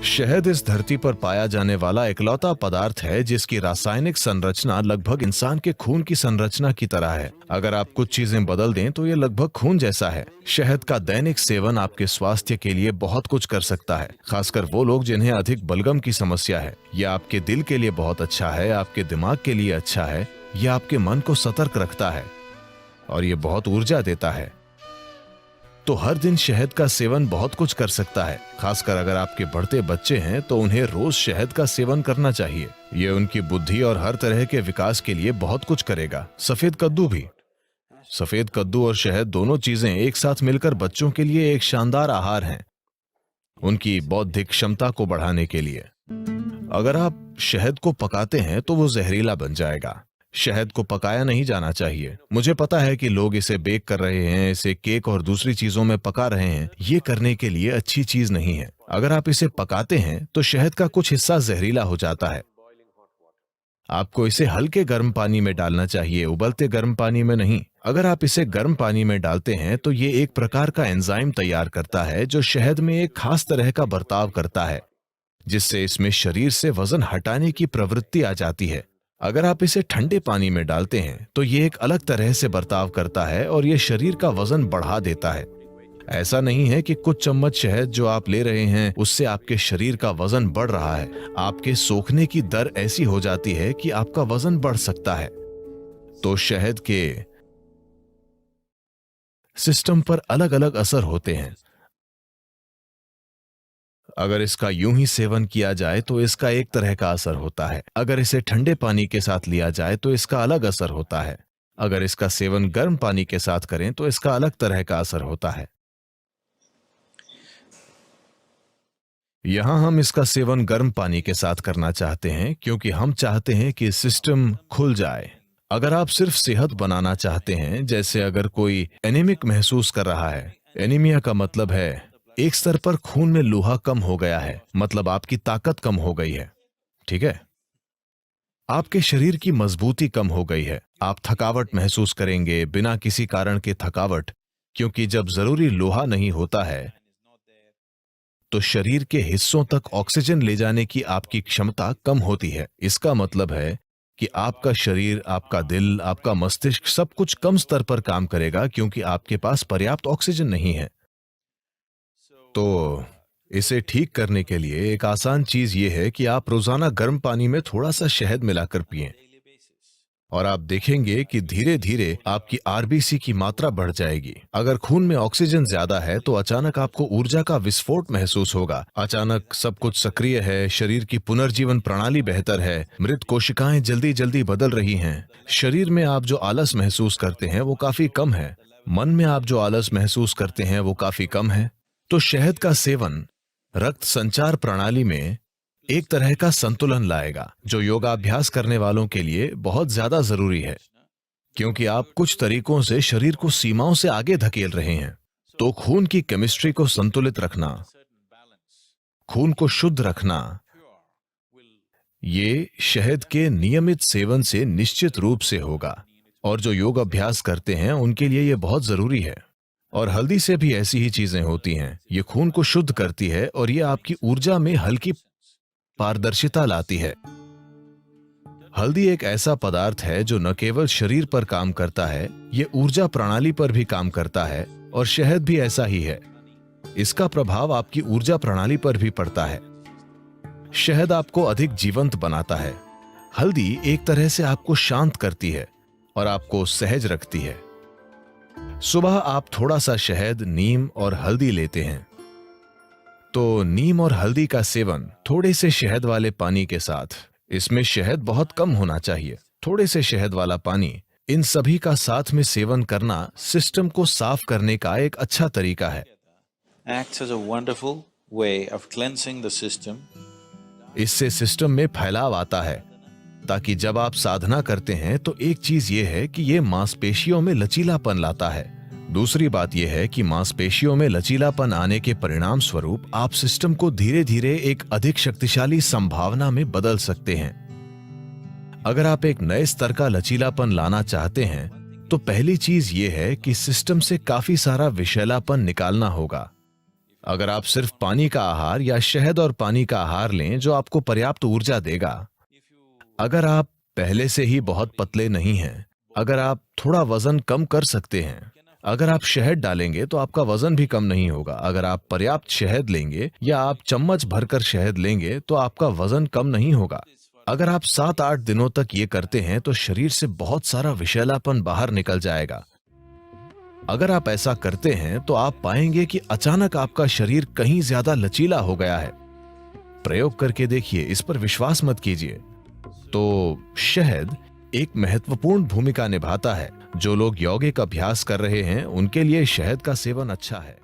शहद इस धरती पर पाया जाने वाला इकलौता पदार्थ है जिसकी रासायनिक संरचना लगभग इंसान के खून की संरचना की तरह है। अगर आप कुछ चीजें बदल दें तो ये लगभग खून जैसा है। शहद का दैनिक सेवन आपके स्वास्थ्य के लिए बहुत कुछ कर सकता है, खासकर वो लोग जिन्हें अधिक बलगम की समस्या है। यह आपके दिल के लिए बहुत अच्छा है, आपके दिमाग के लिए अच्छा है, यह आपके मन को सतर्क रखता है और ये बहुत ऊर्जा देता है। तो हर दिन शहद का सेवन बहुत कुछ कर सकता है। खासकर अगर आपके बढ़ते बच्चे हैं तो उन्हें रोज शहद का सेवन करना चाहिए। ये उनकी बुद्धि और हर तरह के विकास के लिए बहुत कुछ करेगा। सफेद कद्दू भी। सफेद कद्दू और शहद दोनों चीजें एक साथ मिलकर बच्चों के लिए एक शानदार आहार हैं, उनकी बौद्धिक क्षमता को बढ़ाने के लिए। अगर आप शहद को पकाते हैं तो वो जहरीला बन जाएगा। शहद को पकाया नहीं जाना चाहिए। मुझे पता है कि लोग इसे बेक कर रहे हैं, इसे केक और दूसरी चीजों में पका रहे हैं। ये करने के लिए अच्छी चीज नहीं है। अगर आप इसे पकाते हैं तो शहद का कुछ हिस्सा जहरीला हो जाता है। आपको इसे हल्के गर्म पानी में डालना चाहिए, उबलते गर्म पानी में नहीं। अगर आप इसे गर्म पानी में डालते हैं तो ये एक प्रकार का एंजाइम तैयार करता है जो शहद में एक खास तरह का बर्ताव करता है, जिससे इसमें शरीर से वजन हटाने की प्रवृत्ति आ जाती है। अगर आप इसे ठंडे पानी में डालते हैं तो ये एक अलग तरह से बर्ताव करता है और ये शरीर का वजन बढ़ा देता है। ऐसा नहीं है कि कुछ चम्मच शहद जो आप ले रहे हैं उससे आपके शरीर का वजन बढ़ रहा है। आपके सोखने की दर ऐसी हो जाती है कि आपका वजन बढ़ सकता है। तो शहद के सिस्टम पर अलग अलग असर होते हैं। अगर इसका यूं ही सेवन किया जाए तो इसका एक तरह का असर होता है। अगर इसे ठंडे पानी के साथ लिया जाए तो इसका अलग असर होता है। अगर इसका सेवन गर्म पानी के साथ करें तो इसका अलग तरह का असर होता है। यहां हम इसका सेवन गर्म पानी के साथ करना चाहते हैं क्योंकि हम चाहते हैं कि सिस्टम खुल जाए। अगर आप सिर्फ सेहत बनाना चाहते हैं, जैसे अगर कोई एनीमिक महसूस कर रहा है, एनीमिया का मतलब है एक स्तर पर खून में लोहा कम हो गया है, मतलब आपकी ताकत कम हो गई है, ठीक है? आपके शरीर की मजबूती कम हो गई है। आप थकावट महसूस करेंगे, बिना किसी कारण के थकावट, क्योंकि जब जरूरी लोहा नहीं होता है तो शरीर के हिस्सों तक ऑक्सीजन ले जाने की आपकी क्षमता कम होती है। इसका मतलब है कि आपका शरीर, आपका दिल, आपका मस्तिष्क सब कुछ कम स्तर पर काम करेगा क्योंकि आपके पास पर्याप्त ऑक्सीजन नहीं है। तो इसे ठीक करने के लिए एक आसान चीज यह है कि आप रोजाना गर्म पानी में थोड़ा सा शहद मिलाकर पिएं और आप देखेंगे कि धीरे धीरे आपकी आरबीसी की मात्रा बढ़ जाएगी। अगर खून में ऑक्सीजन ज्यादा है तो अचानक आपको ऊर्जा का विस्फोट महसूस होगा। अचानक सब कुछ सक्रिय है, शरीर की पुनर्जीवन प्रणाली बेहतर है, मृत कोशिकाएं जल्दी जल्दी बदल रही हैं। शरीर में आप जो आलस महसूस करते हैं वो काफी कम है, मन में आप जो आलस महसूस करते हैं वो काफी कम है। तो शहद का सेवन रक्त संचार प्रणाली में एक तरह का संतुलन लाएगा, जो योगाभ्यास करने वालों के लिए बहुत ज्यादा जरूरी है, क्योंकि आप कुछ तरीकों से शरीर को सीमाओं से आगे धकेल रहे हैं। तो खून की केमिस्ट्री को संतुलित रखना, खून को शुद्ध रखना, ये शहद के नियमित सेवन से निश्चित रूप से होगा, और जो योग अभ्यास करते हैं उनके लिए यह बहुत जरूरी है। और हल्दी से भी ऐसी ही चीजें होती हैं। ये खून को शुद्ध करती है और ये आपकी ऊर्जा में हल्की पारदर्शिता लाती है। हल्दी एक ऐसा पदार्थ है जो न केवल शरीर पर काम करता है, ये ऊर्जा प्रणाली पर भी काम करता है, और शहद भी ऐसा ही है। इसका प्रभाव आपकी ऊर्जा प्रणाली पर भी पड़ता है। शहद आपको अधिक जीवंत बनाता है। हल्दी एक तरह से आपको शांत करती है और आपको सहज रखती है। सुबह आप थोड़ा सा शहद, नीम और हल्दी लेते हैं, तो नीम और हल्दी का सेवन थोड़े से शहद वाले पानी के साथ, इसमें शहद बहुत कम होना चाहिए, थोड़े से शहद वाला पानी, इन सभी का साथ में सेवन करना सिस्टम को साफ करने का एक अच्छा तरीका है। Acts as a wonderful way of cleansing the system. इससे सिस्टम में फैलाव आता है, ताकि जब आप साधना करते हैं तो एक चीज ये है कि ये मांसपेशियों में लचीलापन लाता है। दूसरी बात यह है कि मांसपेशियों में लचीलापन आने के परिणाम स्वरूप आप सिस्टम को धीरे धीरे एक अधिक शक्तिशाली संभावना में बदल सकते हैं। अगर आप एक नए स्तर का लचीलापन लाना चाहते हैं तो पहली चीज यह है कि सिस्टम से काफी सारा विषैलापन निकालना होगा। अगर आप सिर्फ पानी का आहार या शहद और पानी का आहार लें जो आपको पर्याप्त ऊर्जा देगा। अगर आप पहले से ही बहुत पतले नहीं हैं, अगर आप थोड़ा वजन कम कर सकते हैं, अगर आप शहद डालेंगे तो आपका वजन भी कम नहीं होगा। अगर आप पर्याप्त शहद लेंगे या आप चम्मच भरकर शहद लेंगे तो आपका वजन कम नहीं होगा। अगर आप 7-8 दिनों तक ये करते हैं तो शरीर से बहुत सारा विषैलापन बाहर निकल जाएगा। अगर आप ऐसा करते हैं तो आप पाएंगे कि अचानक आपका शरीर कहीं ज्यादा लचीला हो गया है। प्रयोग करके देखिए, इस पर विश्वास मत कीजिए। तो शहद एक महत्वपूर्ण भूमिका निभाता है। जो लोग यौगिक अभ्यास कर रहे हैं उनके लिए शहद का सेवन अच्छा है।